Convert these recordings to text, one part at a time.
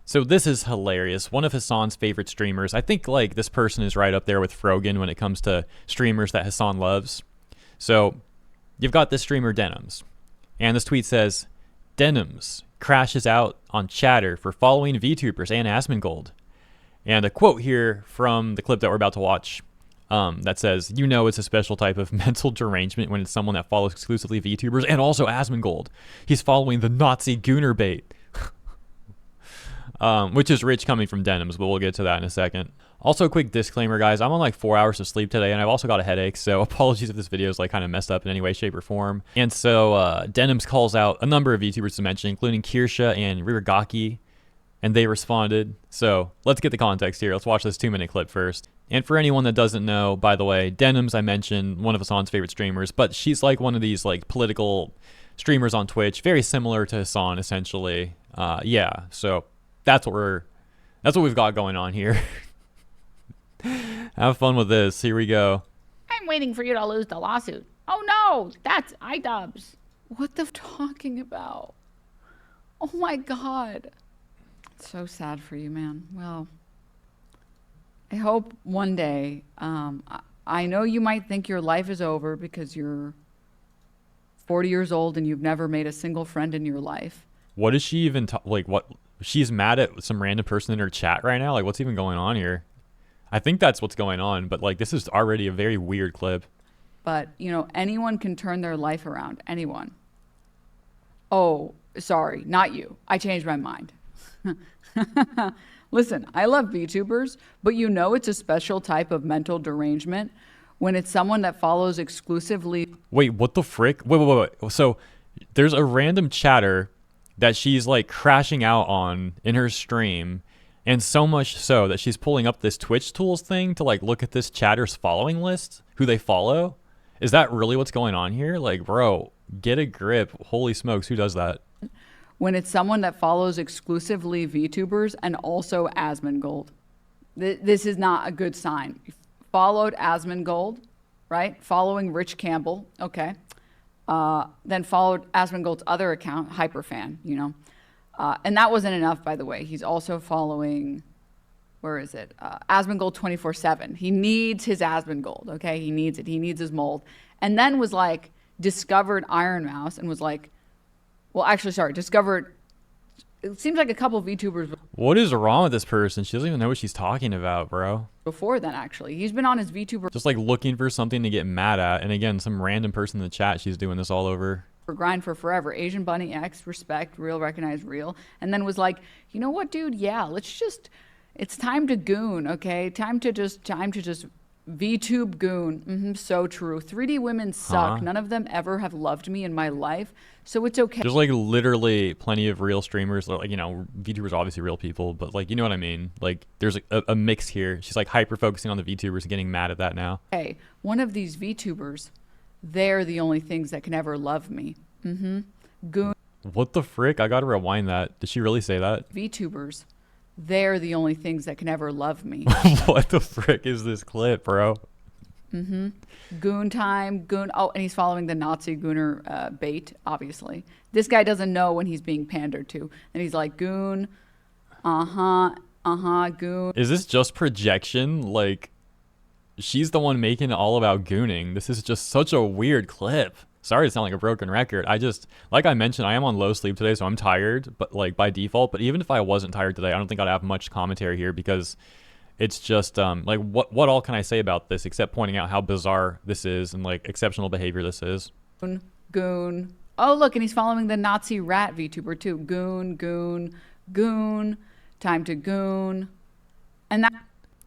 So this is hilarious. One of Hasan's favorite streamers. I think like this person is right up there with Frogan when it comes to streamers that Hasan loves. So you've got this streamer Denims. And this tweet says, Denims crashes out on chatter for following VTubers and Asmongold. And a quote here from the clip that we're about to watch that says, you know it's a special type of mental derangement when it's someone that follows exclusively VTubers and also Asmongold. He's following the Nazi Gooner bait. Which is rich coming from Denims, but we'll get to that in a second. Also, a quick disclaimer, guys. I'm on like 4 hours of sleep today, and I've also got a headache, so apologies if this video is like kind of messed up in any way, shape, or form. And so Denims calls out a number of VTubers to mention, including Kirsha and Ririgaki, and they responded. So let's get the context here. Let's watch this 2-minute clip first. And for anyone that doesn't know, by the way, Denims, I mentioned, one of Hasan's favorite streamers, but she's like one of these like political streamers on Twitch, very similar to Hasan, essentially. Yeah, so that's what we've got going on here. Have fun with this. Here we go. I'm waiting for you to lose the lawsuit. Oh no, that's iDubbbz. What the talking about? Oh my God. It's so sad for you, man. Well, I hope one day, I know you might think your life is over because you're 40 years old and you've never made a single friend in your life. What is she even like? What? She's mad at some random person in her chat right now? Like, what's even going on here? I think that's what's going on, but like, this is already a very weird clip. But, you know, anyone can turn their life around. Anyone. Oh, sorry, not you. I changed my mind. Listen, I love VTubers, but you know it's a special type of mental derangement when it's someone that follows exclusively. Wait, what the frick? Wait. So there's a random chatter that she's like crashing out on in her stream, and so much so that she's pulling up this Twitch tools thing to like look at this chatter's following list, who they follow. Is that really what's going on here? Like, bro, get a grip. Holy smokes, who does that? When it's someone that follows exclusively VTubers and also Asmongold. This is not a good sign. Followed Asmongold, right? Following Rich Campbell, okay. Then followed Asmongold's other account, Hyperfan, you know. And that wasn't enough, by the way. He's also following, where is it? Asmongold 24/7. He needs his Asmongold, okay? He needs it. He needs his mold. And then was like, discovered Iron Mouse and was like, well, actually, sorry, discovered, it seems like a couple of VTubers. What is wrong with this person? She doesn't even know what she's talking about, bro. Before then, actually. He's been on his VTuber. Just like looking for something to get mad at. And again, some random person in the chat, she's doing this all over. Grind for forever. Asian Bunny X, respect, real, recognize, real. And then was like, you know what, dude? Yeah, let's just, it's time to goon, okay? Time to just VTube goon. So true. 3D women suck. None of them ever have loved me in my life. So it's okay. There's like literally plenty of real streamers, like, you know, VTubers are obviously real people, but like, you know what I mean? Like, there's a mix here. She's like hyper focusing on the VTubers and getting mad at that now. Hey, one of these VTubers, they're the only things that can ever love me. Goon. What the frick? I gotta rewind that. Did she really say that? VTubers, they're the only things that can ever love me. What the frick is this clip, bro? Goon time, goon. Oh, and he's following the Nazi Gooner bait, obviously. This guy doesn't know when he's being pandered to. And he's like, goon, goon. Is this just projection? Like, she's the one making it all about gooning. This is just such a weird clip. Sorry to sound like a broken record. Like I mentioned, I am on low sleep today, so I'm tired, but like by default. But even if I wasn't tired today, I don't think I'd have much commentary here because it's just like what all can I say about this except pointing out how bizarre this is and like exceptional behavior this is. Goon. Oh, look, and he's following the Nazi rat VTuber too. Goon. Time to goon. And that.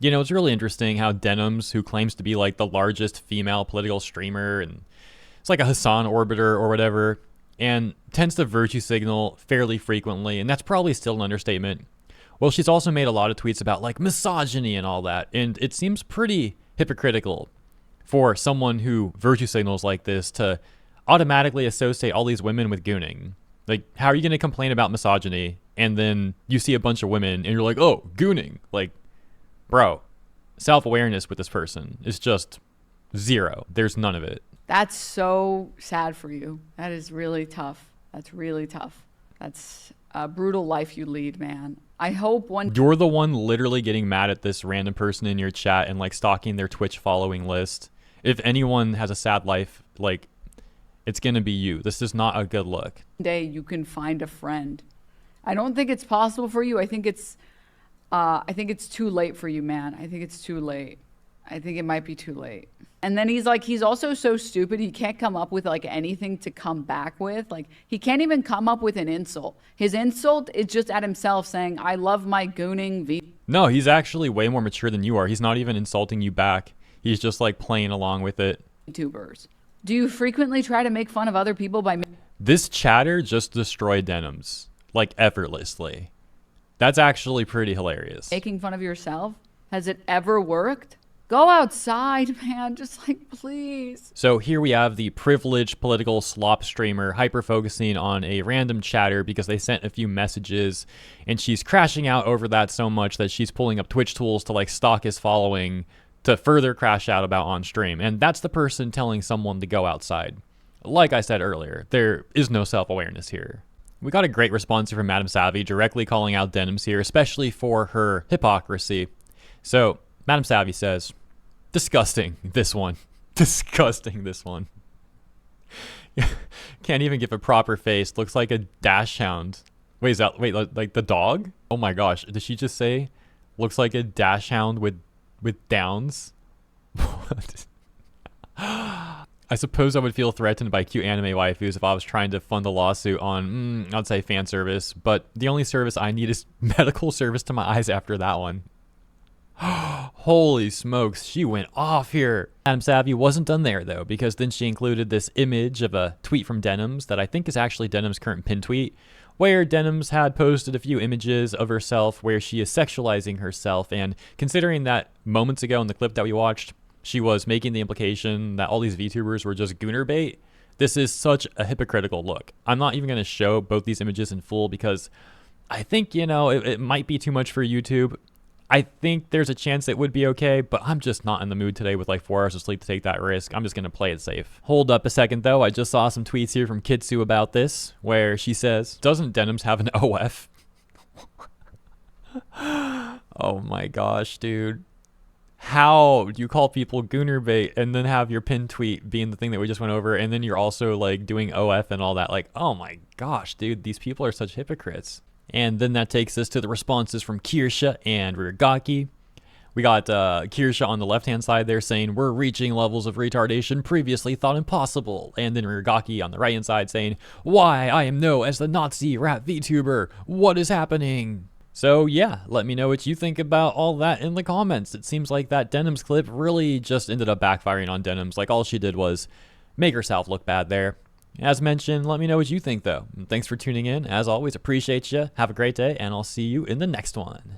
You know, it's really interesting how Denims, who claims to be like the largest female political streamer, and it's like a Hasan orbiter or whatever, and tends to virtue signal fairly frequently, and that's probably still an understatement. Well, she's also made a lot of tweets about like misogyny and all that, and it seems pretty hypocritical for someone who virtue signals like this to automatically associate all these women with gooning. Like, how are you going to complain about misogyny and then you see a bunch of women and you're like, oh, gooning? Like, bro, self-awareness with this person is just zero. There's none of it. That's so sad for you. That is really tough. That's really tough. That's a brutal life you lead, man. I hope one You're the one literally getting mad at this random person in your chat and like stalking their Twitch following list. If anyone has a sad life, like, it's gonna be you. This is not a good look. day you can find a friend. I don't think it's possible for you. I think it's too late for you, man. I think it's too late. I think it might be too late. And then he's also so stupid. He can't come up with like anything to come back with. Like he can't even come up with an insult. His insult is just at himself saying, I love my gooning No, he's actually way more mature than you are. He's not even insulting you back. He's just like playing along with it. VTubers. Do you frequently try to make fun of other people by This chatter just destroyed Denims, like effortlessly. That's actually pretty hilarious. making fun of yourself? Has it ever worked? Go outside, man. Just like, please. So here we have the privileged political slop streamer hyper-focusing on a random chatter because they sent a few messages, and she's crashing out over that so much that she's pulling up Twitch tools to like stalk his following to further crash out about on stream. And that's the person telling someone to go outside. Like I said earlier, there is no self-awareness here. We got a great response here from Madam Savvy directly calling out Denims here, especially for her hypocrisy. So Madam Savvy says, disgusting, this one. Disgusting, this one. Can't even give a proper face. Looks like a dash hound. Wait, like the dog? Oh my gosh, did she just say looks like a dash hound with downs? I suppose I would feel threatened by cute anime waifus if I was trying to fund a lawsuit on, I'd say fan service, but the only service I need is medical service to my eyes after that one. Holy smokes, she went off here. Madam Savvy wasn't done there though, because then she included this image of a tweet from Denims that I think is actually Denim's current pin tweet, where Denims had posted a few images of herself where she is sexualizing herself, and considering that moments ago in the clip that we watched, she was making the implication that all these VTubers were just gooner bait, this is such a hypocritical look. I'm not even going to show both these images in full because I think, it might be too much for YouTube. I think there's a chance it would be okay, but I'm just not in the mood today with like 4 hours of sleep to take that risk. I'm just going to play it safe. Hold up a second though. I just saw some tweets here from Kitsu about this, where she says, doesn't Denims have an OF? Oh my gosh, dude. How do you call people gooner bait and then have your pin tweet being the thing that we just went over, and then you're also like doing OF and all that? Like, oh my gosh, dude, these people are such hypocrites. And then that takes us to the responses from Kirsha and Ririgaki. We got Kirsha on the left-hand side there saying, we're reaching levels of retardation previously thought impossible. And then Ririgaki on the right-hand side saying, why I am known as the Nazi rap VTuber. What is happening? So yeah, let me know what you think about all that in the comments. It seems like that Denims clip really just ended up backfiring on Denims. Like all she did was make herself look bad there. As mentioned, let me know what you think though. Thanks for tuning in. As always, appreciate you. Have a great day, and I'll see you in the next one.